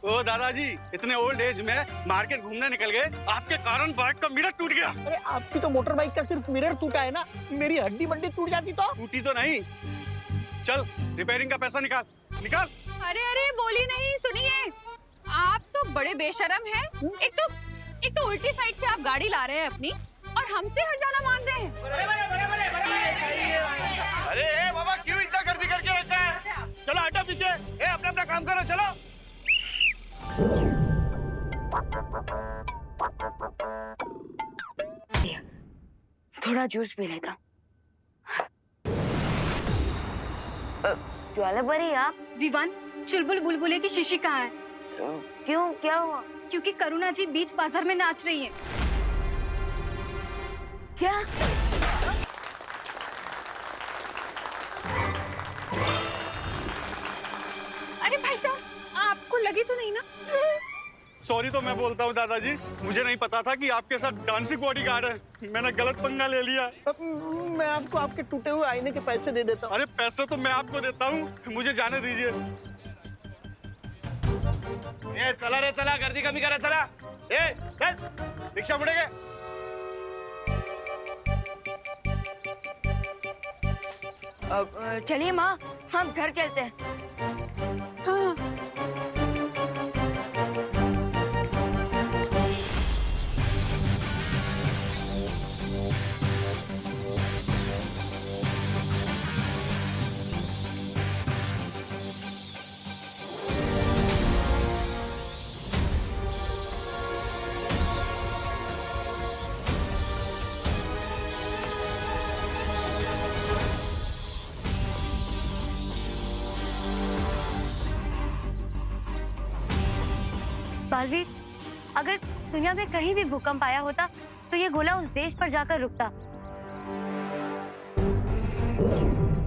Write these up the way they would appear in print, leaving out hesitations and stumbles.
ओ दादाजी, इतने old age में मार्केट घूमने निकल गए, आपके कारण बाइक का मिरर टूट गया। अरे आपकी तो मोटर बाइक का सिर्फ मिरर टूटा है ना, मेरी हड्डी बड्डी टूट जाती तो। टूटी तो नहीं। चल रिपेयरिंग का पैसा निकाल निकाल। अरे अरे बोली नहीं, सुनिए, आप तो बड़े बेशरम हैं। एक तो उल्टी साइड से आप गाड़ी ला रहे हैं अपनी और हमसे हर्जाना मांग रहे हैं। अरे बाबा, क्यों इतना गर्दी करके रखा है? चलो हटो पीछे। अपना अपना काम करो, चलो। थोड़ा जूस पी लेता। ज्वाला परी आप? विवान, चुलबुल बुलबुले की शीशी कहाँ है? क्यों, क्या हुआ? क्योंकि करुणा जी बीच बाजार में नाच रही है। क्या? अरे भाई साहब, आपको लगी तो नहीं ना? सॉरी तो मैं बोलता हूँ दादाजी, मुझे नहीं पता था कि आपके साथ डांसिंग बॉडीगार्ड है। मैंने गलत पंगा ले लिया। मैं आपको आपके टूटे हुए आईने के पैसे दे देता हूँ। अरे पैसे तो मैं आपको देता हूँ, मुझे जाने दीजिए। चला रे चला, गर्दी कमी करा, चला। चल, रिक्शा मुड़ेगे। चलिए माँ, हम घर चलते हैं। हाँ। बालवीर, अगर दुनिया में कहीं भी भूकंप आया होता तो ये गोला उस देश पर जाकर रुकता।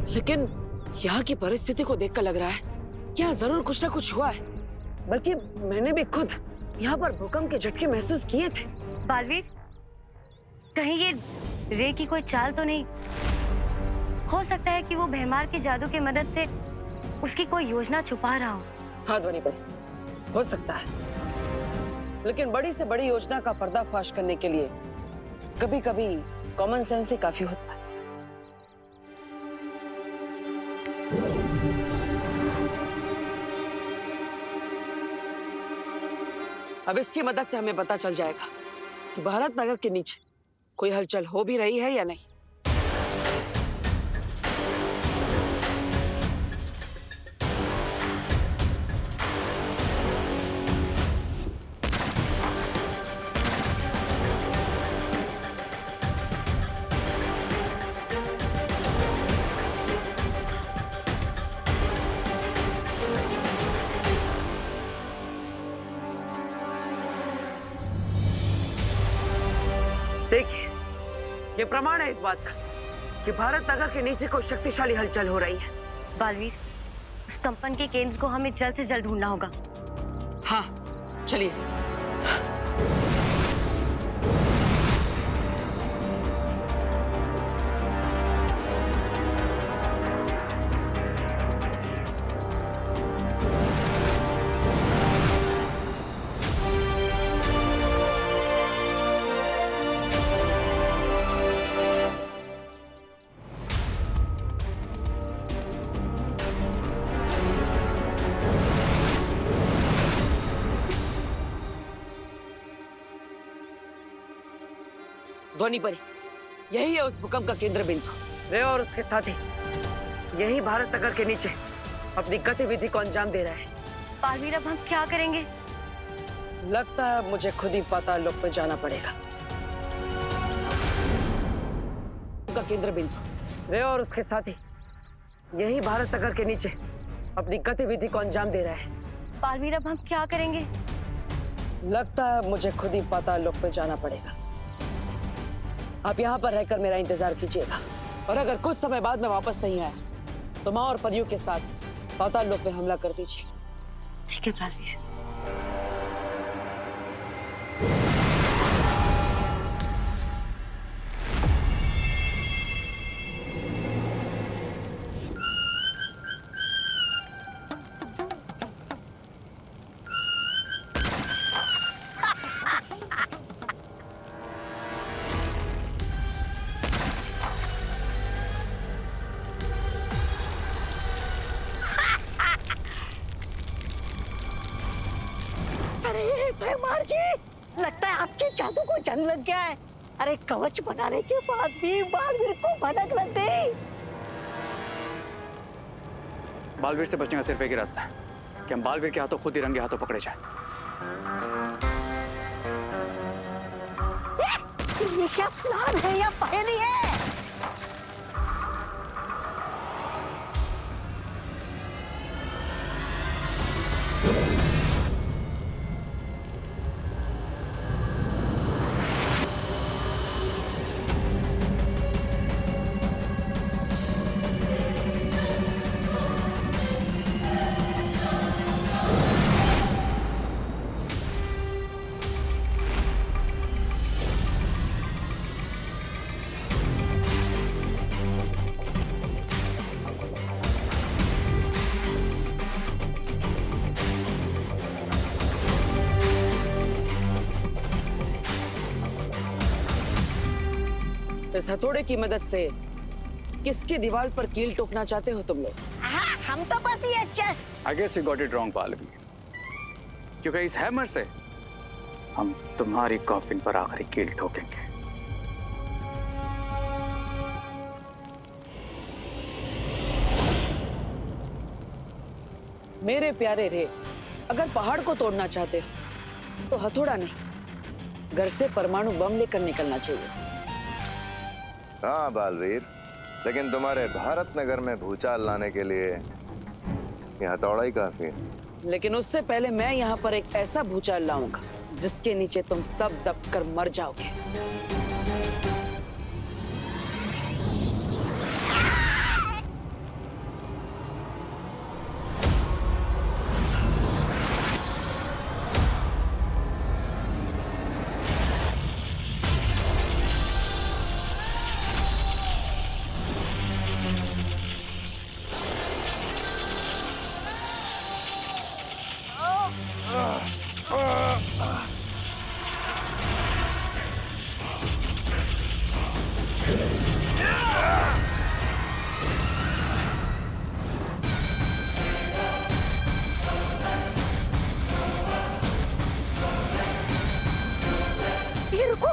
लेकिन यहाँ की परिस्थिति को देखकर लग रहा है कि यहाँ जरूर कुछ ना कुछ हुआ है। बल्कि मैंने भी खुद यहाँ पर भूकंप के झटके महसूस किए थे। बालवीर, कहीं ये रे की कोई चाल तो नहीं? हो सकता है कि वो भैमार के जादू की मदद से उसकी कोई योजना छुपा रहा हो। हाँ ध्वनि पर हो सकता है, लेकिन बड़ी से बड़ी योजना का पर्दाफाश करने के लिए कभी कभी कॉमन सेंस ही काफी होता है। अब इसकी मदद से हमें पता चल जाएगा कि भारत नगर के नीचे कोई हलचल हो भी रही है या नहीं। देखिए, ये प्रमाण है इस बात का कि भारत नगर के नीचे कोई शक्तिशाली हलचल हो रही है। बालवीर, उस कंपन के केंद्र को हमें जल्द से जल्द ढूंढना होगा। हाँ, चलिए। ध्वनि परी, यही है उस भूकंप का केंद्र बिंदु। रे और उसके साथी यही भारत नगर के नीचे अपनी गतिविधि को अंजाम दे रहे हैं। बालवीर, अब हम क्या करेंगे? लगता है मुझे खुद ही पाताल लोक में जाना पड़ेगा। का केंद्र बिंदु रे और उसके साथी यही भारत नगर के नीचे अपनी गतिविधि को अंजाम दे रहे हैं। बालवीर, अब हम क्या करेंगे? लगता है मुझे खुद ही पाताल लोक में जाना पड़ेगा। आप यहाँ पर रहकर मेरा इंतजार कीजिएगा, और अगर कुछ समय बाद मैं वापस नहीं आया तो माँ और परियों के साथ पाताल लोक में हमला कर दीजिएगा। ठीक है बालवीर। अरे भैमार जी, लगता है आपके जादू को जंग लग गया है। अरे कवच बनाने के बाद भी बालवीर को भनक लग गई। बालवीर से बचने का सिर्फ एक ही रास्ता है कि हम बालवीर के हाथों खुद ही रंगे हाथों पकड़े जाए। ये क्या प्लान है या पहेली है? इस हथौड़े की मदद से किसकी दीवार पर कील ठोकना चाहते हो तुम लोग? हाँ, हम तो बस ये I guess you got it wrong, पालवी। क्योंकि इस हैमर से हम तुम्हारी कॉफिन पर आखिरी कील ठोकेंगे। मेरे प्यारे रे, अगर पहाड़ को तोड़ना चाहते हो तो हथौड़ा नहीं, घर से परमाणु बम लेकर निकलना चाहिए। हाँ बालवीर, लेकिन तुम्हारे भारत नगर में भूचाल लाने के लिए ये हथौड़ा ही काफी है। लेकिन उससे पहले मैं यहाँ पर एक ऐसा भूचाल लाऊंगा जिसके नीचे तुम सब दबकर मर जाओगे। ये रुको।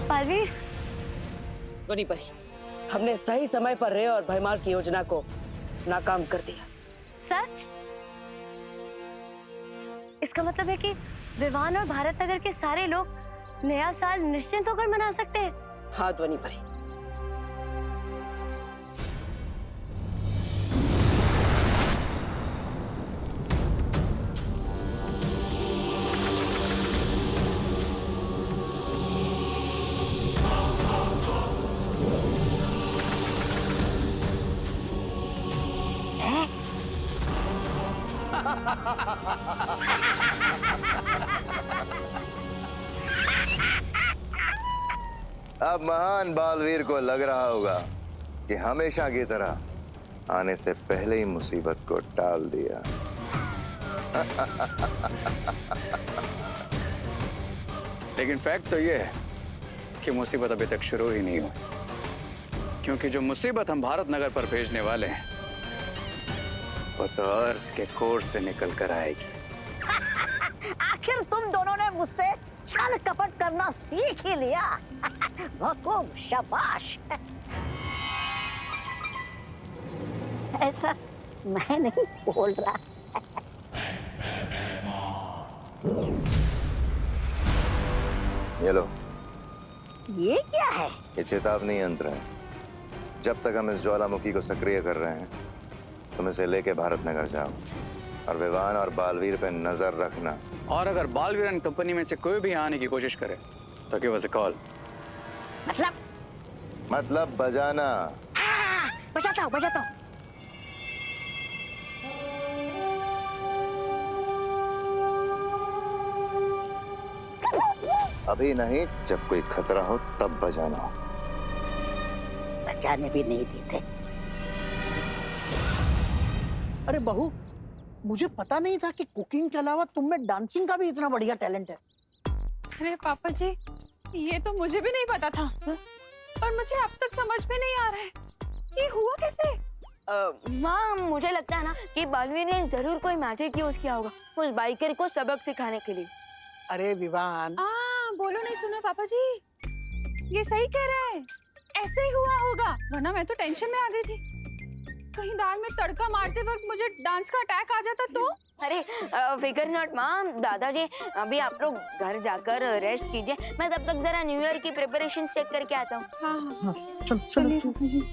पालवीर, वनी पर ही हमने सही समय पर रे और भयमार की योजना को नाकाम कर दिया। सच? इसका मतलब है कि विवान और भारत नगर के सारे लोग नया साल निश्चिंत होकर मना सकते हैं। हाँ ध्वनि पर ही। अब महान बालवीर को लग रहा होगा कि हमेशा की तरह आने से पहले ही मुसीबत को टाल दिया। लेकिन फैक्ट तो ये है कि मुसीबत अभी तक शुरू ही नहीं हुई, क्योंकि जो मुसीबत हम भारत नगर पर भेजने वाले हैं वो तो अर्थ के कोर से निकल कर आएगी। आखिर तुम दोनों ने मुझसे छल कपट करना सीख ही लिया। बहुत शाबाश। ऐसा मैं नहीं बोल रहा। ये लो, ये क्या है? ये चेतावनी यंत्र है। जब तक हम इस ज्वालामुखी को सक्रिय कर रहे हैं तुम इसे लेके भारत नगर जाओ और विवान और बालवीर पे नजर रखना। और अगर बालवीर एंड कंपनी में से कोई भी आने की कोशिश करे तो गिव अस अ कॉल। मतलब बजाना। बजाता हूँ बजाता हूँ। अभी नहीं, जब कोई खतरा हो तब बजाना। न जाने भी नहीं देते। अरे बहू, मुझे पता नहीं था कि कुकिंग के अलावा तुम में डांसिंग का भी इतना बढ़िया टैलेंट है। अरे पापा जी, ये तो मुझे भी नहीं पता था। पर मुझे अब तक समझ में नहीं आ रहा है कि हुआ कैसे। माँ, मुझे लगता है ना कि बालवीर ने जरूर कोई मैजिक यूज किया होगा उस बाइकर को सबक सिखाने के लिए। अरे विवान, बोलो नहीं सुना पापा जी, ये सही कह रहे हैं, ऐसे ही हुआ होगा, वरना मैं तो टेंशन में आ गई थी। कहीं दाल में तड़का मारते वक्त मुझे डांस का अटैक आ जाता तो। अरे फिकर नॉट माँ, दादाजी अभी आप लोग घर जाकर रेस्ट कीजिए, मैं तब तक जरा न्यू ईयर की प्रिपरेशन चेक करके आता हूँ। हाँ, चलो।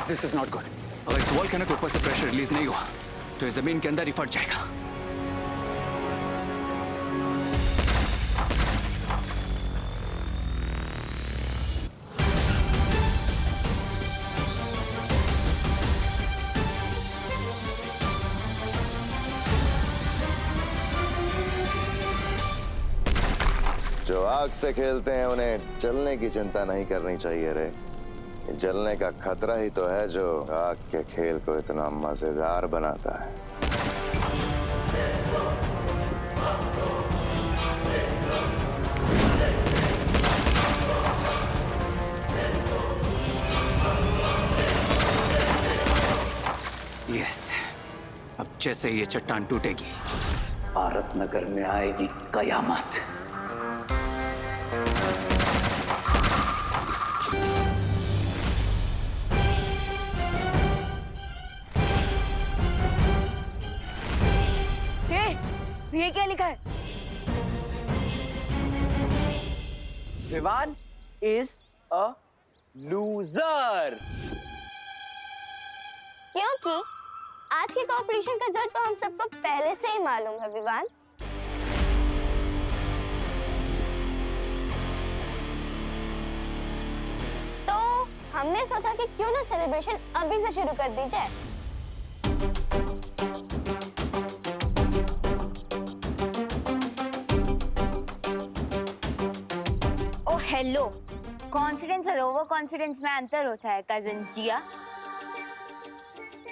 This is not good. अगर इस वॉल्केनो के ऊपर से प्रेशर रिलीज नहीं हुआ तो ये जमीन के अंदर ही फट जाएगा। जो आग से खेलते हैं उन्हें जलने की चिंता नहीं करनी चाहिए रे। जलने का खतरा ही तो है जो आग के खेल को इतना मजेदार बनाता है। यस, अब जैसे ये चट्टान टूटेगी, भारत नगर में आएगी कयामत। ये क्या लिखा है? Vivaan is a loser. क्योंकि आज के कंपटीशन का रिजल्ट तो हम सबको पहले से ही मालूम है विवान। तो हमने सोचा कि क्यों ना सेलिब्रेशन अभी से शुरू कर दी जाए। हेलो, कॉन्फिडेंस और ओवर कॉन्फिडेंस में अंतर होता है कजन जिया।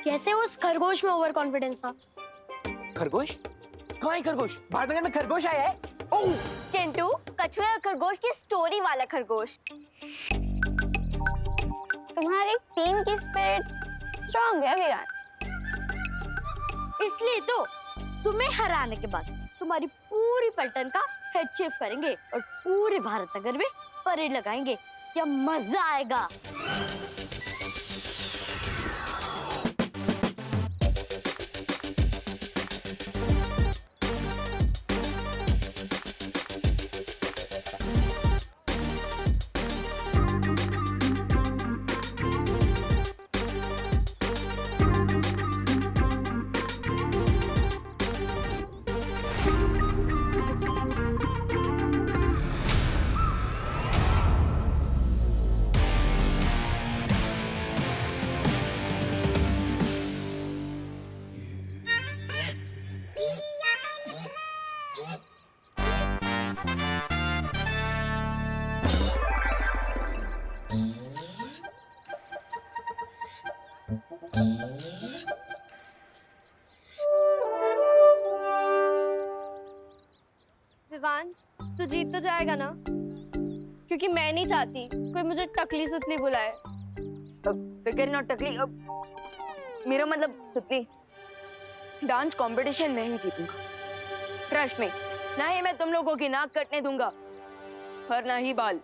जैसे उस खरगोश में ओवर कॉन्फिडेंस था। खरगोश? कहाँ है खरगोश? भारतनगर में खरगोश आया है? ओह! चिंटू, कछुए और खरगोश की स्टोरी वाला खरगोश। तुम्हारी टीम की स्पिरिट स्ट्रांग है विरान, इसलिए तो तुम्हें हराने के बाद तुम्हारी पूरी पलटन का हेड शेफ करेंगे और पूरे भारत नगर में परेड लगाएंगे। क्या मजा आएगा। विवान, तू जीत तो जाएगा ना? क्योंकि मैं नहीं चाहती कोई मुझे टकली सुतली बुलाए। फिकर नॉट टकली, मेरा मतलब सुतली। डांस कंपटीशन में ही जीतूंगा, ट्रस्ट में। ना ही मैं तुम लोगों की नाक कटने दूंगा और ना ही बाल।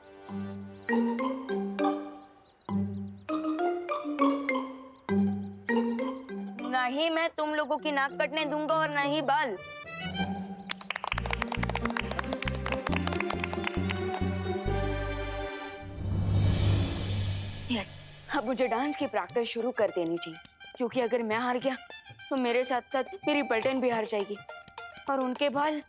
ना ही मैं तुम लोगों की नाक कटने दूंगा और ना ही बाल। यस, अब मुझे डांस की प्रैक्टिस शुरू कर देनी चाहिए, क्योंकि अगर मैं हार गया तो मेरे साथ साथ मेरी पलटन भी हार जाएगी और उनके बाल।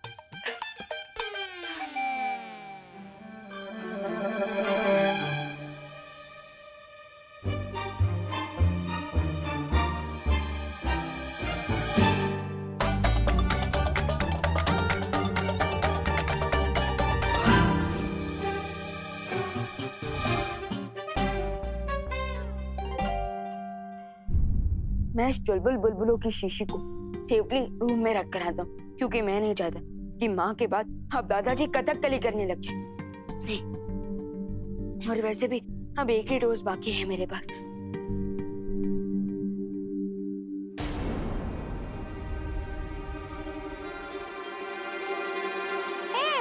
मैं इस चुलबुल बुलबुलों की शीशी को सेफली रूम में रख कर आता हूँ, क्योंकि मैं नहीं चाहता कि माँ के बाद अब दादाजी कथकली करने लग जाए। नहीं, और वैसे भी अब एक ही डोज बाकी है मेरे पास।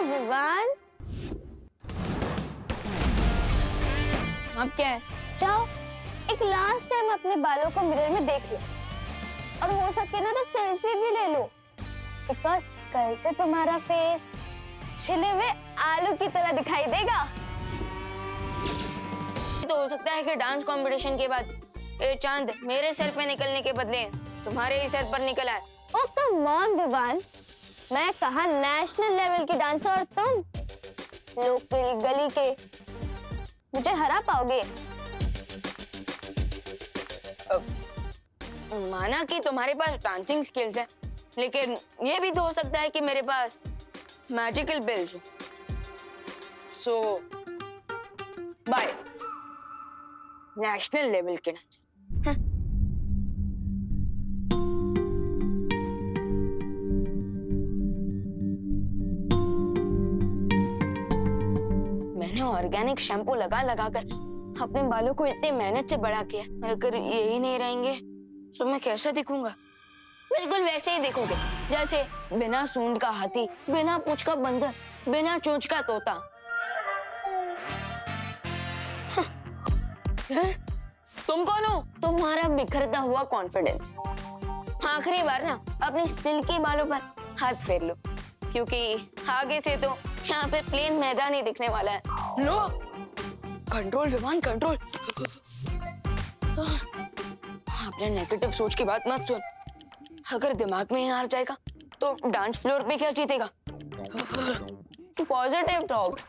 विवान, अब क्या है? जाओ एक लास्ट टाइम अपने बालों को मिरर में देख लो, और हो सके ना तो सेल्फी भी ले लो, बिकॉज कल से तुम्हारा फेस छिले हुए आलू की तरह दिखाई देगा। तो हो सकता है कि डांस कंपटीशन के बाद ये चांद मेरे सर पे निकलने के बदले तुम्हारे ही सर पर निकल आए। ओ कम ऑन विवान, मैं कहा नेशनल लेवल की डांसर और तुम लोकल गली के, मुझे हरा पाओगे? माना कि तुम्हारे पास डांसिंग स्किल्स है, लेकिन ये भी तो हो सकता है कि मेरे पास मैजिकल बिल्स हो। सो बाय नेशनल लेवल के डांसर। मैंने ऑर्गेनिक शैम्पू लगा लगा कर अपने बालों को इतनी मेहनत से बड़ा किया, और अगर यही नहीं रहेंगे तो मैं कैसा दिखूंगा? बिल्कुल वैसे ही दिखोगे जैसे बिना सूंड का हाथी, बिना पूंछ का बंदर, बिना चोंच का तोता। तुम कौन हो? तुम्हारा बिखरता हुआ कॉन्फिडेंस। आखिरी बार ना अपने सिल्की बालों पर हाथ फेर लो, क्योंकि आगे से तो यहाँ पे प्लेन मैदान ही दिखने वाला है। लो, कंट्रोल विमान, कंट्रोल। अपने नेगेटिव सोच की बात मत सुन। अगर दिमाग में ही हार जाएगा तो डांस फ्लोर पे क्या जीतेगा? Positive talks.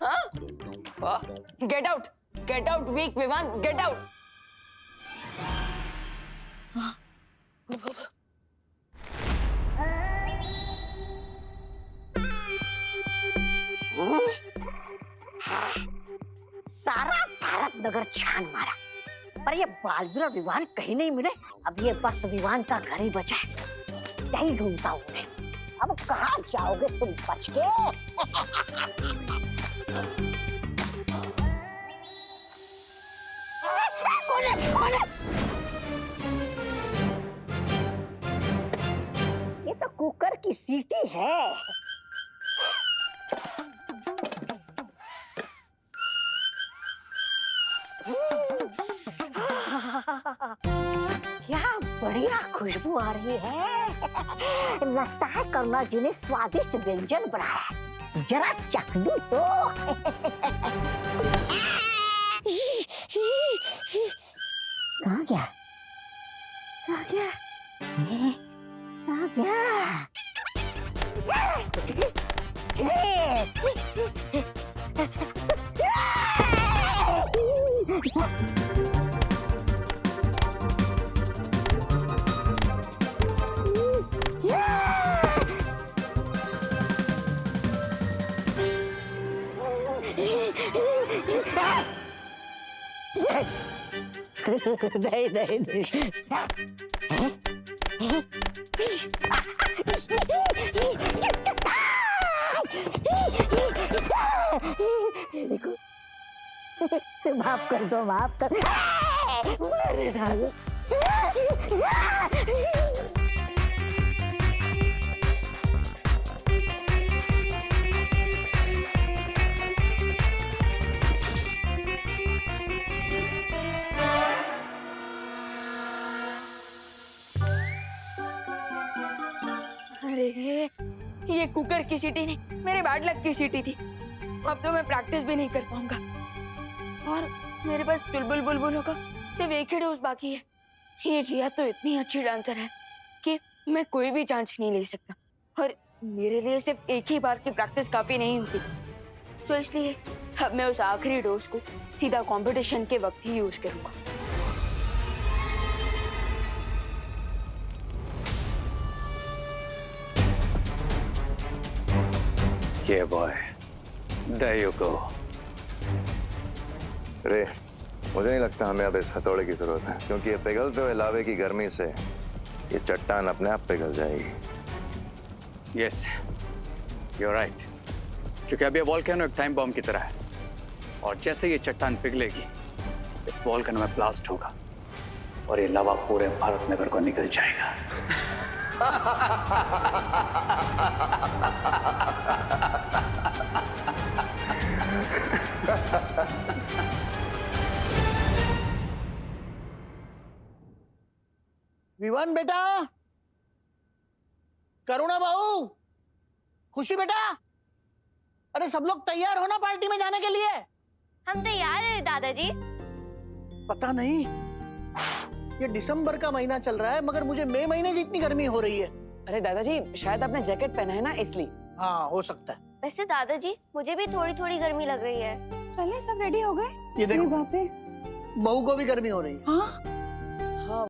हाँ, गेट आउट वीक विमान, गेट आउट। सारा भारत नगर छान मारा, पर ये बालवीर और विवान कहीं नहीं मिले। अब ये बस विवान का घर ही बचा है, यही ढूंढता हूँ उन्हें। अब कहाँ जाओगे तुम बच के? ये तो कुकर की सीटी है। क्या बढ़िया खुशबू आ रही है। लगता है करुणा जी ने स्वादिष्ट व्यंजन बनाया, जरा चख लूं तो। कहाँ गया? कहाँ गया? कहाँ गया? नहीं नहीं नहीं। देखो, माफ कर दो, माफ कर। मारे डालो। अरे ये कुकर की सीटी नहीं, मेरे बैड लक की सीटी थी। अब तो मैं प्रैक्टिस भी नहीं कर पाऊंगा, और मेरे पास चुलबुल बुलबुलों का सिर्फ एक ही डोज बाकी है। ये जिया तो इतनी अच्छी डांसर है कि मैं कोई भी चांस नहीं ले सकता, और मेरे लिए सिर्फ एक ही बार की प्रैक्टिस काफी नहीं होती। तो इसलिए अब मैं उस आखिरी डोज को सीधा कंपटीशन के वक्त ही यूज करूंगा। Yeah, boy. There you go. रे, मुझे नहीं लगता हमें अब इस हथौड़े की जरूरत है, क्योंकि ये पिघलते हुए लावे की गर्मी से ये चट्टान अपने आप पिघल जाएगी। Yes, you are right. क्योंकि अब ये वॉल्केनो एक टाइम बॉम्ब की तरह है, और जैसे ये चट्टान पिघलेगी इस वॉल्केनो में ब्लास्ट होगा और ये लावा पूरे भारत नगर को निकल जाएगा। विवान बेटा, करुणा बहू, खुशी बेटा, अरे सब लोग तैयार हो ना पार्टी में जाने के लिए? हम तैयार हैं दादाजी। पता नहीं, ये दिसंबर का महीना चल रहा है मगर मुझे मई महीने जितनी गर्मी हो रही है। अरे दादाजी, शायद आपने जैकेट पहना है ना, इसलिए। हाँ, हो सकता है। वैसे दादाजी मुझे भी थोड़ी थोड़ी गर्मी लग रही है। चलिए, सब रेडी हो गए? ये देखो, बाप रे। बहू को भी गर्मी हो रही है। हाँ,